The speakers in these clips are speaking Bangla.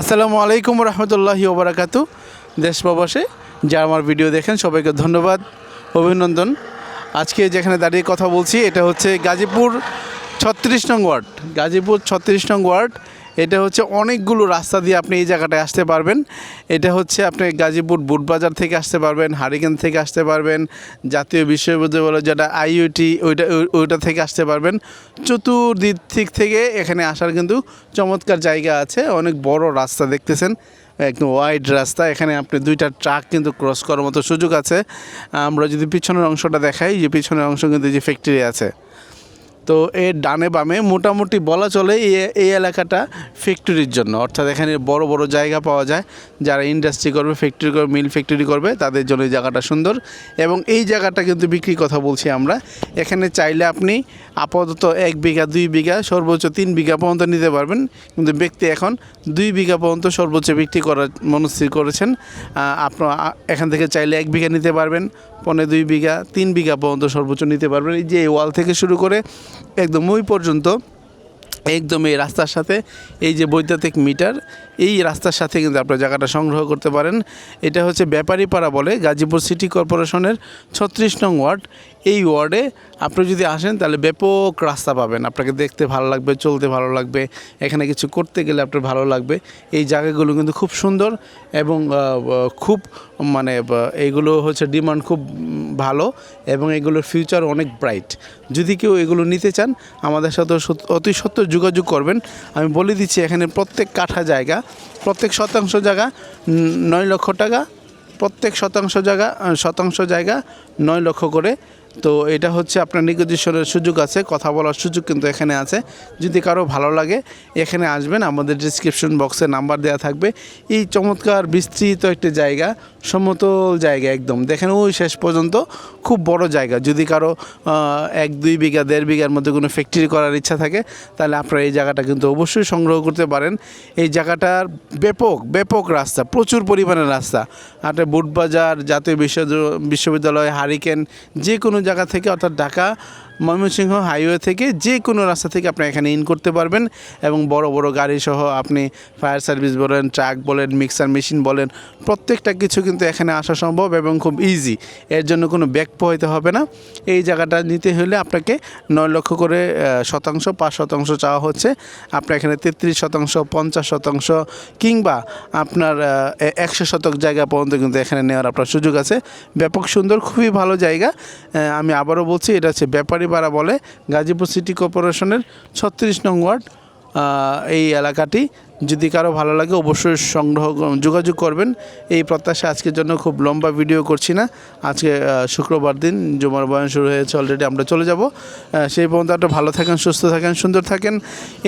আসসালামু আলাইকুম রহমতুল্লাহি ওবরাকাতু। দেশ প্রবাসে যারা আমার ভিডিও দেখেন সবাইকে ধন্যবাদ, অভিনন্দন। আজকে যেখানে দাঁড়িয়ে কথা বলছি এটা হচ্ছে গাজীপুর ৩৬ নং ওয়ার্ড। গাজীপুর ৩৬ নং ওয়ার্ড, এটা হচ্ছে অনেকগুলো রাস্তা দিয়ে আপনি এই জায়গাটায় আসতে পারবেন। এটা হচ্ছে আপনি গাজীপুর বুটবাজার থেকে আসতে পারবেন, হারিকেন থেকে আসতে পারবেন, জাতীয় বিশ্ববিদ্যালয় যেটা আইইউটি ওইটা থেকে আসতে পারবেন। চতুর্দিক থেকে এখানে আসার কিন্তু চমৎকার জায়গা আছে। অনেক বড় রাস্তা দেখতেছেন, একদম ওয়াইড রাস্তা। এখানে আপনি দুইটা ট্রাক কিন্তু ক্রস করার মতো সুযোগ আছে। আমরা যদি পিছনের অংশটা দেখাই, যে পিছনের অংশ কিন্তু যে ফ্যাক্টরি আছে, তো এর ডানে বামে মোটামুটি বলা চলে এই এলাকাটা ফ্যাক্টরির জন্য, অর্থাৎ এখানে বড় বড় জায়গা পাওয়া যায়। যারা ইন্ডাস্ট্রি করবে, ফ্যাক্টরি করবে, মিল ফ্যাক্টরি করবে, তাদের জন্য এই জায়গাটা সুন্দর। এবং এই জায়গাটা কিন্তু বিক্রির কথা বলছি আমরা। এখানে চাইলে আপনি আপাতত 1 বিঘা 2 বিঘা সর্বোচ্চ 3 বিঘা পর্যন্ত নিতে পারবেন, কিন্তু ব্যক্তি এখন 2 বিঘা পর্যন্ত সর্বোচ্চ বিক্রি করার মনস্থির করেছেন। আপনার এখান থেকে চাইলে 1 বিঘা নিতে পারবেন, 2 বিঘা 3 বিঘা পর্যন্ত সর্বোচ্চ নিতে পারবেন। এই যে ওয়াল থেকে শুরু করে একদম ওই পর্যন্ত, একদম এই রাস্তার সাথে এই যে বৈদ্যুতিক মিটার, এই রাস্তার সাথে কিন্তু আপনার জায়গাটা সংগ্রহ করতে পারেন। এটা হচ্ছে ব্যাপারীপাড়া বলে, গাজীপুর সিটি কর্পোরেশনের ৩৬ নং ওয়ার্ড। এই ওয়ার্ডে আপনি যদি আসেন তাহলে ব্যাপক রাস্তা পাবেন। আপনাকে দেখতে ভালো লাগবে, চলতে ভালো লাগবে, এখানে কিছু করতে গেলে আপনার ভালো লাগবে। এই জায়গাগুলো কিন্তু খুব সুন্দর এবং খুব এইগুলো হচ্ছে ডিমান্ড খুব ভালো এবং এগুলোর ফিউচার অনেক ব্রাইট। যদি কেউ এগুলো নিতে চান আমাদের সাথে অতি সত্বর যোগাযোগ করবেন। আমি বলে দিচ্ছি, এখানে প্রত্যেক কাঠা জায়গা, প্রত্যেক শতাংশ জায়গা 9 লক্ষ টাকা, প্রত্যেক শতাংশ জায়গা 9 লক্ষ করে। তো এটা হচ্ছে আপনার নেগোসিয়েশনের সুযোগ আছে, কথা বলার সুযোগ কিন্তু এখানে আছে। যদি কারো ভালো লাগে এখানে আসবেন, আমাদের ডিসক্রিপশন বক্সে নাম্বার দেওয়া থাকবে। এই চমৎকার বিস্তৃত একটি জায়গা, সমতল জায়গা একদম, দেখেন ওই শেষ পর্যন্ত খুব বড় জায়গা। যদি কারো 1-2 বিঘা 1.5 বিঘার মধ্যে কোনো ফ্যাক্টরি করার ইচ্ছা থাকে তাহলে আপনারা এই জায়গাটা কিন্তু অবশ্যই সংগ্রহ করতে পারেন। এই জায়গাটার ব্যাপক রাস্তা, প্রচুর পরিমাণে রাস্তা। আপনার বুটবাজার, জাতীয় বিশ্ববিদ্যালয়, হারিকেন, যে কোনো জায়গা থেকে, অর্থাৎ ঢাকা ময়মনসিংহ হাইওয়ে থেকে যে কোনো রাস্তা থেকে আপনি এখানে ইন করতে পারবেন। এবং বড় বড় গাড়ি সহ আপনি ফায়ার সার্ভিস বলেন, ট্রাক বলেন, মিক্সার মেশিন বলেন, প্রত্যেকটা কিছু কিন্তু এখানে আসা সম্ভব এবং খুব ইজি। এর জন্য কোনো ব্যাক পোহাইতে হবে না। এই জায়গাটা নিতে হলে আপনাকে 9 লক্ষ করে শতাংশ, 5% চাওয়া হচ্ছে। আপনার এখানে 33%, 50% কিংবা আপনার 100 শতক জায়গা পর্যন্ত কিন্তু এখানে নেওয়ার আপনার সুযোগ আছে। ব্যাপক সুন্দর, খুবই ভালো জায়গা। আমি আবারও বলছি, এটা হচ্ছে ব্যাপারীপাড়া বলে, গাজীপুর সিটি কর্পোরেশনের ৩৬ নং ওয়ার্ড। এই এলাকাটি যদি কারো ভালো লাগে অবশ্যই যোগাযোগ করবেন। এই প্রত্যাশা আজকের জন্য খুব লম্বা ভিডিও করছি না। আজকে শুক্রবার দিন, জুমার বয়ান শুরু হয়েছে অলরেডি, আমরা চলে যাব। সেই পর্যন্ত আপনারা ভালো থাকেন, সুস্থ থাকেন, সুন্দর থাকেন।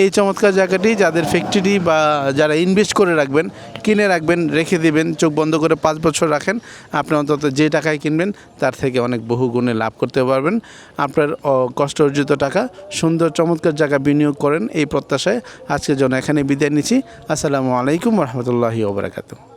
এই চমৎকার জায়গাটি যাদের ফ্যাক্টরি বা যারা ইনভেস্ট করে রাখবেন, কিনে রাখবেন, রেখে দিবেন, চোখ বন্ধ করে 5 বছর রাখেন, আপনি অন্তত যে টাকায় কিনবেন তার থেকে অনেক বহু গুণে লাভ করতে পারবেন। আপনার কষ্ট অর্জিত টাকা সুন্দর চমৎকার জায়গা বিনিয়োগ করেন, এই প্রত্যাশায় আজকের জন্য এখানে বিদায় নিচ্ছি। আসসালামু আলাইকুম রহমতুল্লাহি ওবরাকাতুহু।